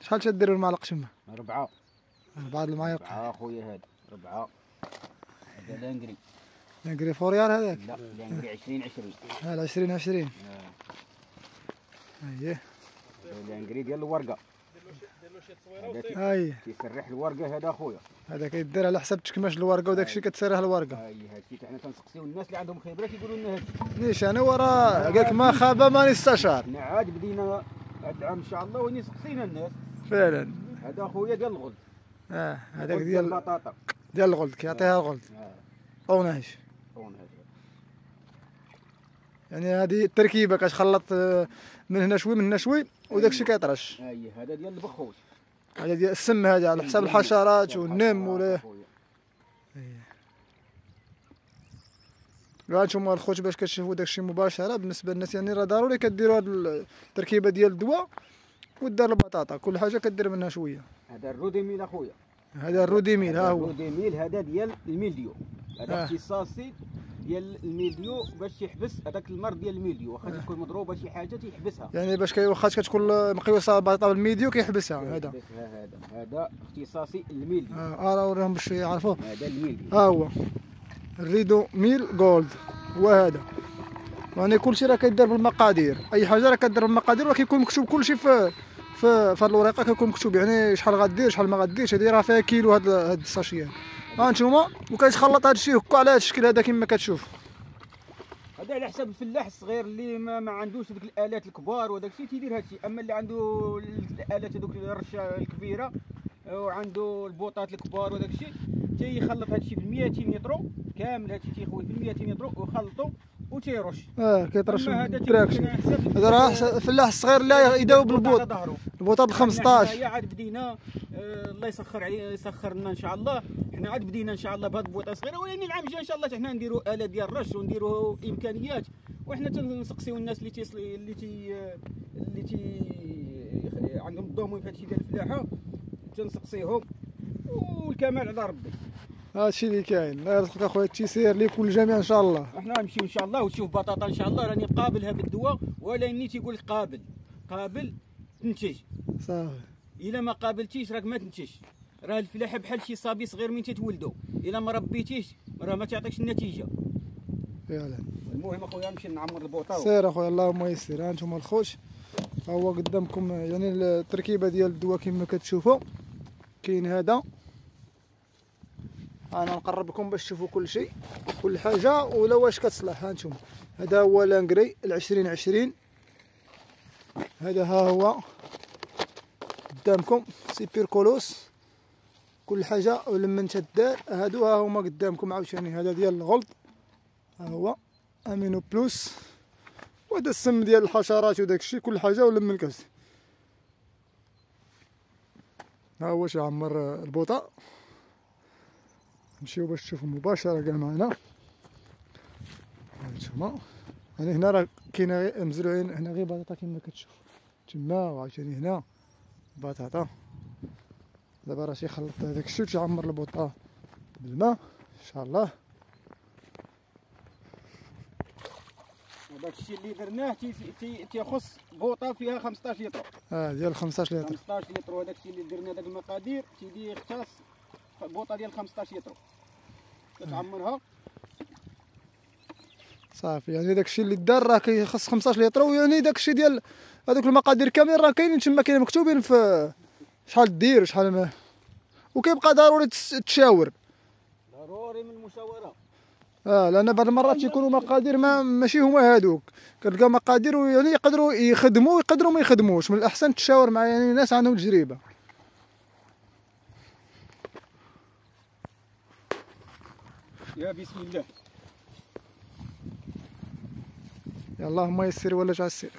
شحال تديروا المعلق تما؟ 4. 4 المعالق. 4 خويا هذا 4. هذا لانكري. لانكري فوريال هذاك؟ لا لانكري 2020. 2020. اييه لانكري ديال الورقه. اييه كيسرح الورقه هذا خويا. هذا كيدير على حسب تكماش الورقه وداك الشيء كتسرح الورقه. هادشي حنا كنسقسيو الناس اللي عندهم خبره كيقولوا لنا هادشي. نيشان وراه قالك ما خاب من استشار. حنا عاد بدينا هاد العام ان شاء الله وني سقسينا الناس. فعلا. هذا خويا ديال الغلد. هذاك ديال البطاطا. ديال الغلد كيعطيها الغلد. اوناج. يعني هذه التركيبه كتخلط من هنا شوي من هنا شوي وداك الشيء كيطرش. هذا ديال البخوش. هذا ديال السم هذا على حساب الحشرات والنم ولا. هانتوما الخوت باش كتشوفوا داك الشيء مباشره بالنسبه للناس يعني راه ضروري كديروا هاد التركيبه ديال الدواء ودار البطاطا كل حاجه كدير منها شويه. هذا الروديميل اخويا. هذا الروديميل ها هو. الروديميل هذا ديال الميلديو. هذا اختصاصي ديال الميلديو باش يحبس هذاك المرض ديال الميلديو واخا تكون مضروبه شي حاجه تيحبسها. يعني باش واخا كتكون مقيوسه البطاطا بالميلديو كيحبسها هذا. هذا اختصاصي الميلديو. راه وراهم باش يعرفوه. هذا الميلديو. ها هو الريدو ميل جولد هو هذا. يعني كلشي راه كيدار بالمقادير، اي حاجه راه كدير بالمقادير وراه كيكون مكتوب كلشي في هاد الورقه كيكون مكتوب يعني شحال غدير شحال ما غديرش. هادي راه فيها كيلو هاد الساشيات ها انتوما وكيتخلط هاد الشيء هكا على هاد الشكل هذا كما كتشوف. هذا على حساب الفلاح الصغير اللي ما عندوش ديك الالات الكبار وداك الشيء تيدير هاد الشيء، اما اللي عنده الالات هذوك الرشه الكبيره وعنده البوطات الكبار وداك الشيء تيخلط هاد الشيء في 200 لتر كامل. هاد الشيء تيخوي في 200 لتر ويخلطو وتيرش. كيطرش بالتراكشن. هذا راه الفلاح الصغير اللي يداوب البوطات ب 15. حنا عاد بدينا الله يسخر علينا يسخر لنا ان شاء الله. حنا عاد بدينا ان شاء الله بهاد البوطه صغيره ولكن العام الجاي ان شاء الله حنا نديروا اله ديال الرش ونديروا امكانيات وحنا تنسقسيو الناس اللي عندهم الضمون في هادشي ديال الفلاحه تنسقسيهم والكمال على ربي. هادشي اللي كاين. الله يرزقك اخويا التيسير لكل الجميع ان شاء الله. احنا نمشيو ان شاء الله وتشوف بطاطا ان شاء الله راني قابلها بالدواء ولاني تيقول لك قابل تنتج صافي. الا ما قابلتيش راك ما تنتجش. راه الفلاحه بحال شي صبي صغير من تتولدو الا ما ربيتيش راه ما تعطيكش النتيجه. فعلا. المهم اخويا نمشي نعمر البوطه. سير اخويا اللهم يسر. ها انتم الخوت ها هو قدامكم يعني التركيبه ديال الدواء كما كتشوفوا. كاين هذا انا نقرب لكم باش تشوفوا كل شيء كل حاجه ولا واش كتصلح. ها انتم هذا هو لانكري 2020. هذا ها هو قدامكم سيبيركولوس كل حاجه ولما تدار. هادو ها هما قدامكم عاوتاني. هذا ديال الغلط ها هو امينو بلوس وهذا السم ديال الحشرات وداك الشيء كل حاجه ولما الكاس. ها هو يعمر البوطه. نمشيو باش تشوفوا مباشره كاع معنا. هانتوما يعني هنا راه كاينه مزروعين هنا غير بطاطا كما كتشوف تما وعاوتاني هنا بطاطا. دابا راه تيخلط هذاك الشيء تيعمر البوطه بالماء ان شاء الله. داك الشيء اللي درناه تيخص بوطه فيها 15 لتر. ديال 15 لتر. 15 لتر وهذاك الشيء اللي درنا داك المقادير تيدي يختص بوطه ديال 15 لتر كتعمرها صافي. يعني داك الشيء اللي دار راه كيخص 15 لتر ويعني داك الشيء ديال هذوك المقادير كاملين راه كاينين تما كاينين مكتوبين في شحال دير شحال ما. وكيبقى ضروري تشاور. ضروري من المشاوره. لان بعض المرات تيكونوا مقادير ماشي هما هادوك. كتلقى مقادير يعني يقدروا يخدموا يقدروا ما يخدموش. من الاحسن تشاور مع يعني ناس عندهم تجربه. يا بسم الله. يا اللهم يسر ولا تعسر.